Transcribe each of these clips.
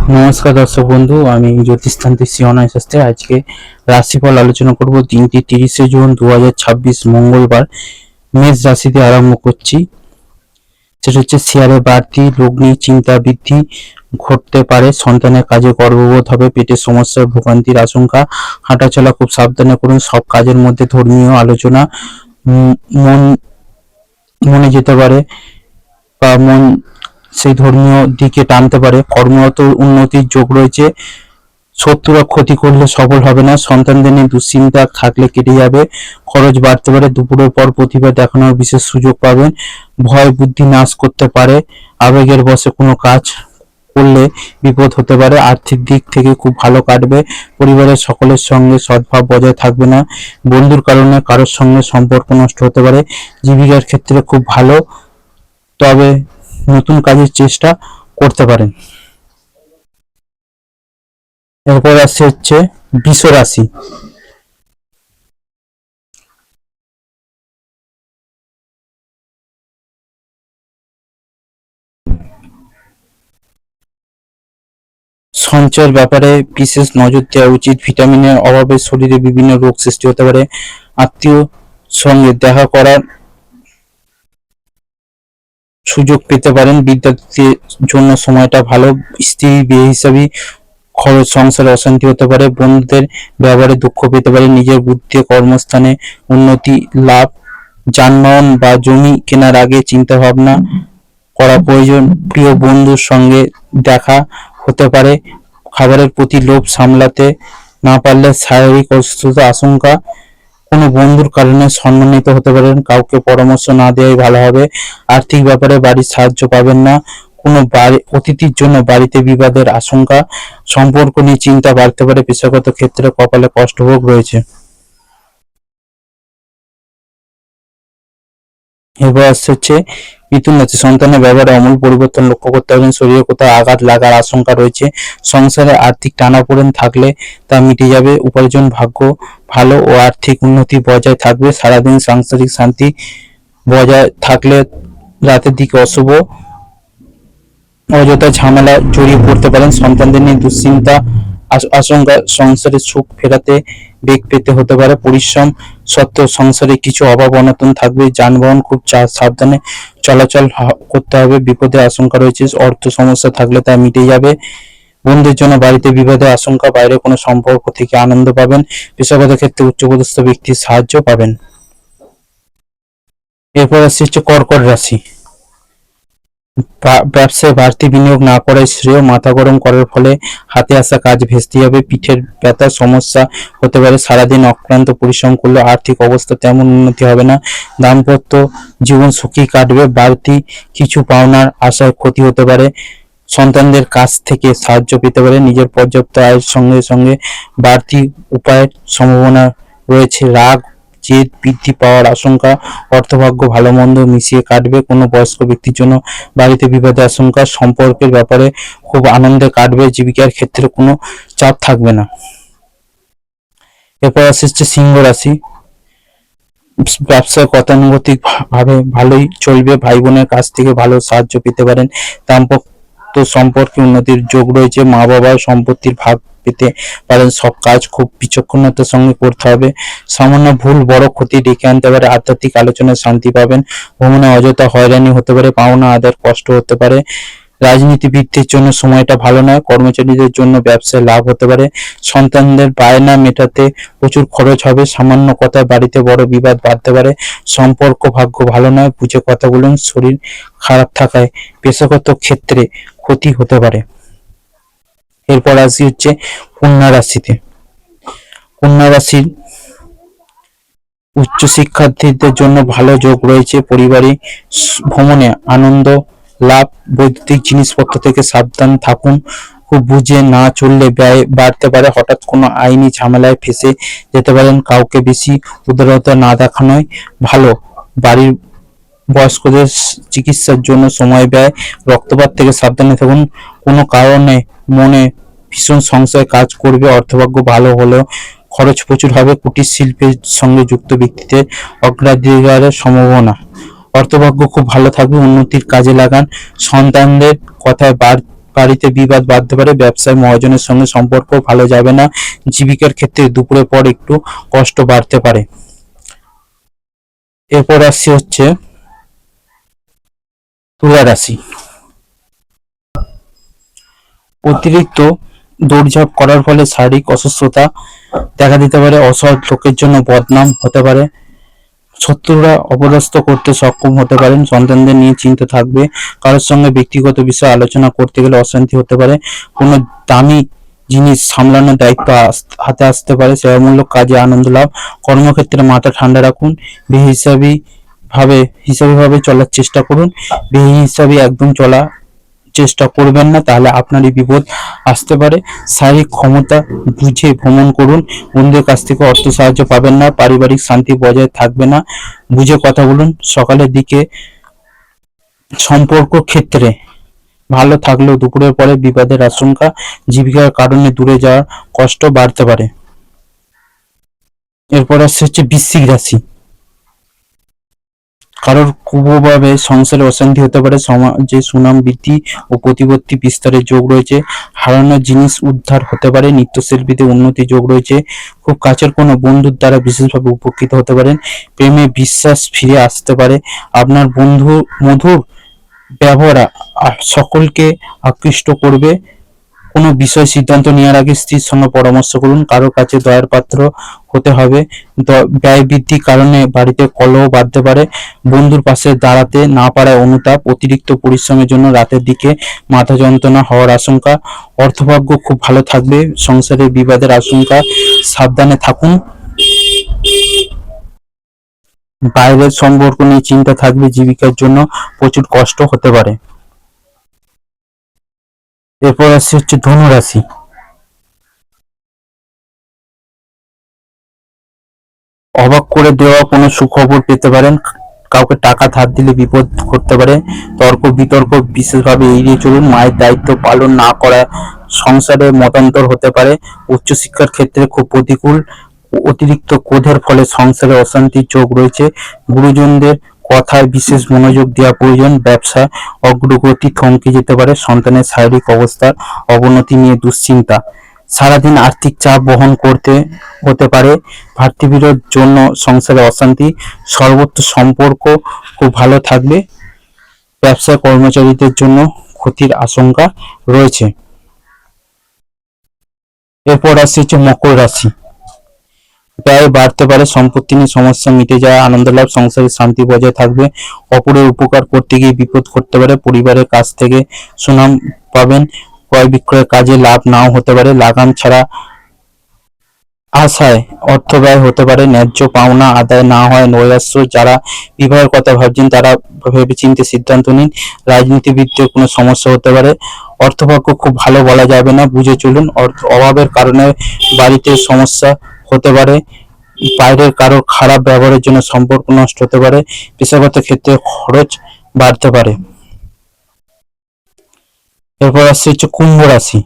নমস্কার দর্শক বন্ধু, আমি জ্যোতিষতান্ত্রিক শ্রীঅনয় শাস্ত্রী। আজকে রাশিফল আলোচনা করব দিনটি 30শে জুন 2026 মঙ্গলবার। মেষ রাশিতে আরম্ভ করছি। সেটা হচ্ছে শেয়ারে বাড়তি লগ্নি চিন্তা বৃদ্ধি ঘটতে পারে। সন্তানের কাজে গর্ববোধ হবে। পেটের সমস্যার ভোগান্তির আশঙ্কা। হাঁটাচলা খুব সাবধানে করুন। সব কাজের মধ্যে ধর্মীয় আলোচনা মন মনে যেতে পারে বা মন সেই ধর্মীয় দিকে টানতে পারে। কর্মরত উন্নতির যোগ রয়েছে। শত্রুরা ক্ষতি করলে সফল হবে না। সন্তানদের নিয়ে দুশ্চিন্তা থাকলে কেটে যাবে। খরচ বাড়তে পারে। দুপুরের পর প্রতিভা দেখানোর বিশেষ সুযোগ পাবেন। ভয় বুদ্ধি নাশ করতে পারে। আবেগের বশে কোনো কাজ করলে বিপদ হতে পারে। আর্থিক দিক থেকে খুব ভালো কাটবে। পরিবারের সকলের সঙ্গে সদ্ভাব বজায় থাকবে না। বন্ধুর কারণে কারোর সঙ্গে সম্পর্ক নষ্ট হতে পারে। জীবিকার ক্ষেত্রে খুব ভালো, তবে নতুন কাজের চেষ্টা করতে পারেন। এরপর আসছে হচ্ছে বৃষ রাশি। সঞ্চয়ের ব্যাপারে বিশেষ নজর দেওয়া উচিত। ভিটামিনের অভাবে শরীরে বিভিন্ন রোগ সৃষ্টি হতে পারে। আত্মীয় সঙ্গে দেখা করার সুযোগ পেতে পারেন। বিদ্যার্থীদের জন্য সময়টা ভালো। স্ত্রী বেহিসাবি খরচ, সংসারে অশান্তি হতে পারে। বন্ধুদের ব্যবহারে দুঃখ পেতে পারে। নিজের বুদ্ধি কর্মস্থানে উন্নতি লাভ। যানবাহন বা জমি কেনার আগে চিন্তা ভাবনা করা প্রয়োজন। প্রিয় বন্ধুর সঙ্গে দেখা হতে পারে। খাবারের প্রতি লোভ সামলাতে না পারলে শারীরিক অসুস্থতা আশঙ্কা। কোনো বন্ধুর কারণে সম্মানিত হতে পারেন। কাউকে পরামর্শ না দেওয়াই ভালো হবে। আর্থিক ব্যাপারে বাড়ির সাহায্য পাবেন না। কোনো অতিথির জন্য বাড়িতে বিবাদের আশঙ্কা। সম্পর্ক নিয়ে চিন্তা বাড়তে পারে। পেশাগত ক্ষেত্রে কপালে কষ্টভোগ রয়েছে। এবার আসছে হচ্ছে মিথুন রাশি। সন্তানের ব্যবহারে আমূল পরিবর্তন লক্ষ্য করতে পারবেন। শরীরে কোথাও আঘাত লাগার আশঙ্কা রয়েছে। সংসারে আর্থিক টানাপোড়েন থাকলে তা মিটে যাবে। উপার্জন ভাগ্য ভালো ও আর্থিক উন্নতি বজায় থাকবে। সারাদিন সাংসারিক শান্তি বজায় থাকলে রাতের দিকে অশুভ অযথা ঝামেলা জড়িয়ে পড়তে পারেন। সন্তানদের নিয়ে দুশ্চিন্তা আশঙ্কা। সংসারে সুখ ফেরাতে বেগ পেতে হতে পারে। পরিশ্রম সত্ত্বেও সংসারে কিছু অভাব অনটন থাকবে। যানবাহন খুব সাবধানে চলাচল করতে হবে। বিপদের আশঙ্কা রয়েছে। অর্থ সমস্যা থাকলে তা মিটে যাবে। বন্ধুদের জন্য বাড়িতে বিবাদের আশঙ্কা। বাইরে কোনো সম্পর্ক থেকে আনন্দ পাবেন। পেশাগত ক্ষেত্রে উচ্চপদস্থ ব্যক্তির সাহায্য পাবেন। এরপর আসছে হচ্ছে কর্কট রাশি। ব্যবসায় বাড়তি বিনিয়োগ না করাই শ্রেয়। মাথা গরম করার ফলে হাতে আসা কাজ ভেস্তে যাবে। পিঠের ব্যথার সমস্যা হতে পারে। সারাদিন অক্লান্ত পরিশ্রম করলে আর্থিক অবস্থা তেমন উন্নতি হবে না। দাম্পত্য জীবন সুখী কাটবে। বাড়তি কিছু পাওনার আশায় ক্ষতি হতে পারে। সন্তানদের কাছ থেকে সাহায্য পেতে পারে। নিজের পর্যাপ্ত আয়ের সঙ্গে সঙ্গে বাড়তি উপায়ের সম্ভাবনা রয়েছে। রাগ জেদ বৃদ্ধি পাওয়ার আশঙ্কা। অর্থভাগ্য ভালো মন্দ মিশিয়ে কাটবে। কোনো বয়স্ক ব্যক্তির জন্য বাড়িতে বিবাদের আশঙ্কা। সম্পর্কের ব্যাপারে খুব আনন্দে কাটবে। জীবিকার ক্ষেত্রে কোনো চাপ থাকবে না। এরপর আসছে সিংহ রাশি। ব্যবসায় গতানুগতিক ভাবে ভালোই চলবে। ভাই বোনের কাছ থেকে ভালো সাহায্য পেতে পারেন। দাম্পত্য সম্পর্কে উন্নতির যোগ রয়েছে। মা বাবার সম্পত্তির ভাগ পেতে পারেন। সব কাজ খুব বিচক্ষণতার সঙ্গে করতে হবে। সামান্য ভুল বড় ক্ষতি ডেকে আনতে পারে। আধ্যাত্মিক আলোচনায় শান্তি পাবেন। ভ্রমণে অযথা হয়রানি হতে পারে। পাওনা আদায়ের কষ্ট হতে পারে। রাজনীতিবিদদের জন্য সময়টা ভালো নয়। কর্মচারীদের জন্য ব্যবসায় লাভ হতে পারে। সন্তানদের বায়না মেটাতে প্রচুর খরচ হবে। সামান্য কথায় বাড়িতে বড় বিবাদ বাড়তে পারে। সম্পর্ক ভাগ্য ভালো নয়। বুঝে কথা বলুন। শরীর খারাপ থাকায় পেশাগত ক্ষেত্রে ক্ষতি হতে পারে। এরপর আসি হচ্ছে কন্যা রাশিতে। কন্যা রাশির উচ্চ শিক্ষার্থীদের জন্য ভালো যোগ রয়েছে। পরিবারে ভ্রমণে আনন্দ লাভ। বৈদ্যুতিক জিনিসপত্র থেকে সাবধান থাকুন। খুব বুঝে না চললে ব্যয় বাড়তে পারে। হঠাৎ কোনো আইনি ঝামেলায় ফেঁসে যেতে পারেন। কাউকে বেশি উদারতা না দেখানোই ভালো। বাড়ির বয়স্কদের চিকিৎসার জন্য সময় ব্যয়। রক্তপাত থেকে সাবধানে থাকুন। কোনো কারণে মনে ভীষণ সংশয় কাজ করবে। অর্থভাগ্য ভালো হলেও খরচ প্রচুর হবে। কুটির শিল্পের সঙ্গে যুক্ত ব্যক্তিদের অগ্রাধিকারের সম্ভাবনা। অর্থভাগ্য খুব ভালো থাকবে। উন্নতির কাজে লাগান। সন্তানদের কথায় বাড়িতে বিবাদ বাড়তে পারে, ব্যবসায় মহাজনের সঙ্গে সম্পর্ক ভালো যাবে না, জীবিকার ক্ষেত্রে দুপুরের পর একটু কষ্ট বাড়তে পারে। এরপর আসছি হচ্ছে তুলা রাশি। অতিরিক্ত দৌড়ঝাঁপ করার ফলে শারীরিক অসুস্থতা দেখা দিতে পারে, অসৎ লোকের জন্য বদনাম হতে পারে, শত্রুরা অপদস্থ করতে সক্ষম হতে পারেন, সন্তানদের নিয়ে চিন্তা থাকবে, কারোর সঙ্গে ব্যক্তিগত বিষয় আলোচনা করতে গেলে অশান্তি হতে পারে, কোনো দামি জিনিস সামলানোর দায়িত্ব হাতে আসতে পারে, সেবামূলক কাজে আনন্দ লাভ, কর্মক্ষেত্রে মাথা ঠান্ডা রাখুন, বেহিসাবি ভাবে চলার চেষ্টা করুন, বেহিসাবি একদম চলা চেষ্টা করবেন না, তাহলে আপনারই বিপদ আসতে পারে। শারীরিক ক্ষমতা বুঝে ভ্রমণ করুন, বন্ধুদের কাছ থেকে অর্থ সাহায্য পাবেন না, পারিবারিক শান্তি বজায় থাকবে না, বুঝে কথা বলুন। সকালের দিকে সম্পর্ক ক্ষেত্রে ভালো থাকলেও দুপুরের পরে বিবাদের আশঙ্কা, জীবিকার কারণে দূরে যাওয়ার কষ্ট বাড়তে পারে। এরপর আসছে হচ্ছে বৃশ্চিক রাশি। কারোর কুপ্রভাবে সংসারে অশান্তি হতে পারে, সমাজে সুনাম বৃদ্ধি ও প্রতিপত্তি বিস্তারের যোগ রয়েছে, হারানো জিনিস উদ্ধার হতে পারে, নৃত্যশিল্পীতে উন্নতি যোগ রয়েছে, খুব কাছের কোনো বন্ধুর দ্বারা বিশেষভাবে উপকৃত হতে পারেন, প্রেমে বিশ্বাস ফিরে আসতে পারে, আপনার বন্ধু মধুর ব্যবহার সকলকে আকৃষ্ট করবে। কোনো বিষয় সিদ্ধান্ত নেওয়ার আগে স্ত্রীর সঙ্গে পরামর্শ করুন, কারোর কাছে দয়ার পাত্র হতে হবে, ব্যয় বৃদ্ধির কারণে বাড়িতে কলহ বাড়তে পারে, বন্ধুর পাশে দাঁড়াতে না পারায় অনুতাপ, অতিরিক্ত পরিশ্রমের জন্য রাতের দিকে মাথা যন্ত্রণা হওয়ার আশঙ্কা, অর্থভাগ্য খুব ভালো থাকবে, সংসারে বিবাদের আশঙ্কা, সাবধানে থাকুন, বাইরের সম্পর্ক নিয়ে চিন্তা থাকবে, জীবিকার জন্য প্রচুর কষ্ট হতে পারে। এরপর আসছে হচ্ছে ধনু রাশি। অবাক করে দেওয়া কোনো সুখবর পেতে পারেন, কাউকে টাকা ধার দিলে বিপদ ঘটতে পারে, তর্ক বিতর্ক বিশেষভাবে এড়িয়ে চলুন, মায়ের দায়িত্ব পালন না করা সংসারে মতান্তর হতে পারে, উচ্চশিক্ষার ক্ষেত্রে খুব প্রতিকূল, অতিরিক্ত ক্রোধের ফলে সংসারে অশান্তির যোগ রয়েছে, গুরুজনদের কথায় বিশেষ মনোযোগ দেওয়া প্রয়োজন, ব্যবসা অগ্রগতি থমকে যেতে পারে, সন্তানের শারীরিক অবস্থার অবনতি নিয়ে দুশ্চিন্তা, সারাদিন আর্থিক চাপ বহন করতে হতে পারে, ভাতৃবিরোধ জন্য সংসারে অশান্তি, সর্বত্র সম্পর্ক খুব ভালো থাকবে, ব্যবসা কর্মচারীদের জন্য ক্ষতির আশঙ্কা রয়েছে। এরপর আসছে হচ্ছে মকর রাশি। ব্যয় বাড়তে পারে, সম্পত্তি নিয়ে সমস্যা মিটে যায়, আনন্দ লাভ, সংসারের শান্তি বজায় থাকবে, অপরের উপকার করতে গিয়ে বিপদ ঘটতে পারে, পরিবারের কাছ থেকে সুনাম পাবেন, ক্রয় বিক্রয়ের কাজে লাভ নাও হতে পারে, লাগাম ছাড়া আশায় অর্থ ব্যয় হতে পারে, ন্যায্য পাওনা আদায় না হয় নৈরাশ্য, যারা বিবাহের কথা ভাবছেন তারা ভেবেচিন্তে সিদ্ধান্ত নিন, রাজনীতিবিদদের কোনো সমস্যা হতে পারে, অর্থভাগ্য খুব ভালো বলা যাবে না, বুঝে চলুন, অভাবের কারণে বাড়িতে সমস্যা হতে পারে, বাইরের কারোর খারাপ ব্যবহারের জন্য সম্পর্ক নষ্ট হতে পারে, পেশাগত ক্ষেত্রে খরচ বাড়তে পারে। এরপর আসছে হচ্ছে কুম্ভ রাশি।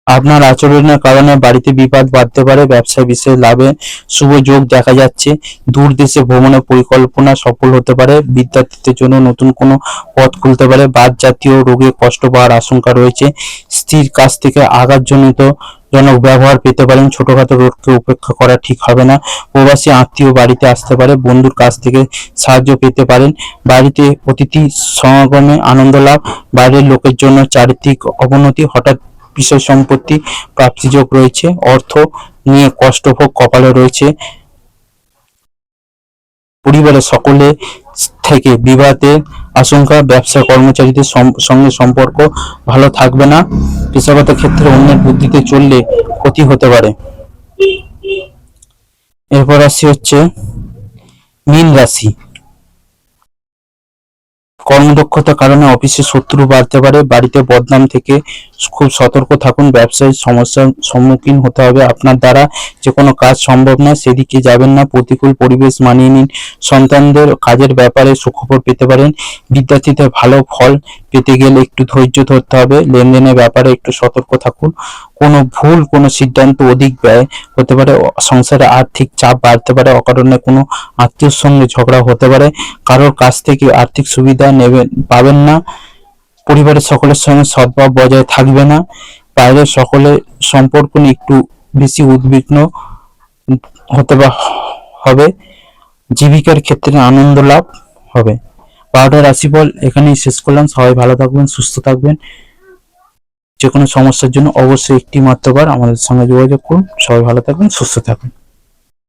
আপনার আচরণের কারণে বাড়িতে বিবাদ বাড়তে পারে, ব্যবসা বিশেষ লাভে শুভ যোগ দেখা যাচ্ছে, দূর দেশে ভ্রমণের পরিকল্পনা সফল হতে পারে, বিদ্যার্থীদের জন্য নতুন কোনো পথ খুলতে পারে, বাত জাতীয় রোগে কষ্ট পাওয়ার আশঙ্কা রয়েছে, স্ত্রীর কাছ থেকে আঘাতজনিত জনক ব্যবহার পেতে পারেন, ছোটখাটো রোগকে উপেক্ষা করা ঠিক হবে না, প্রবাসী আত্মীয় বাড়িতে আসতে পারে, বন্ধুর কাছ থেকে সাহায্য পেতে পারেন, বাড়িতে অতিথি সমাগমে আনন্দ লাভ, বাইরের লোকের জন্য চারিত্রিক অবনতি, হঠাৎ বিষয় সম্পত্তি প্রাপ্তিযোগ রয়েছে, অর্থ নিয়ে কষ্টভোগ কপালে রয়েছে, পরিবারের সকলে থেকে বিবাদের আশঙ্কা, ব্যবসা কর্মচারীদের সঙ্গে সম্পর্ক ভালো থাকবে না, পেশাগত ক্ষেত্রে অন্যের বুদ্ধিতে চললে ক্ষতি হতে পারে। এরপর রাশি হচ্ছে মীন রাশি। কর্মদক্ষতার কারণে অফিসে শত্রু বাড়তে পারে, বাড়িতে বদনাম থেকে খুব সতর্ক থাকুন, ব্যবসায় সমস্যার সম্মুখীন হতে হবে, আপনার দ্বারা যে কোনো কাজ সম্ভব নয় সেদিকে যাবেন না, প্রতিকূল পরিবেশ মানিয়ে নিন, সন্তানদের কাজের ব্যাপারে সুখবর পেতে পারেন, বিদ্যার্থীদের ভালো ফল পেতে গেলে একটু ধৈর্য ধরতে হবে, লেনদেনের ব্যাপারে একটু সতর্ক থাকুন, কোনো সিদ্ধান্ত অধিক ব্যয় হতে পারে, সংসারে আর্থিক চাপ বাড়তে পারে, অকারণে কোনো আত্মীয়র সঙ্গে ঝগড়া হতে পারে, কারোর কাছ থেকে আর্থিক সুবিধা পাবেন না, পরিবারের সকলের সঙ্গে সদ্ভাব বজায় থাকবে না, বাইরের সকলের সম্পর্ক নিয়ে একটু বেশি উদ্বিগ্ন হতে হবে, জীবিকার ক্ষেত্রে আনন্দ লাভ হবে। 12টা রাশিফল এখানেই শেষ করলাম। সবাই ভালো থাকবেন, সুস্থ থাকবেন। যে কোনো সমস্যার জন্য অবশ্যই একটি মাত্র বার আমাদের সঙ্গে যোগাযোগ করুন। সবাই ভালো থাকবেন, সুস্থ থাকবেন।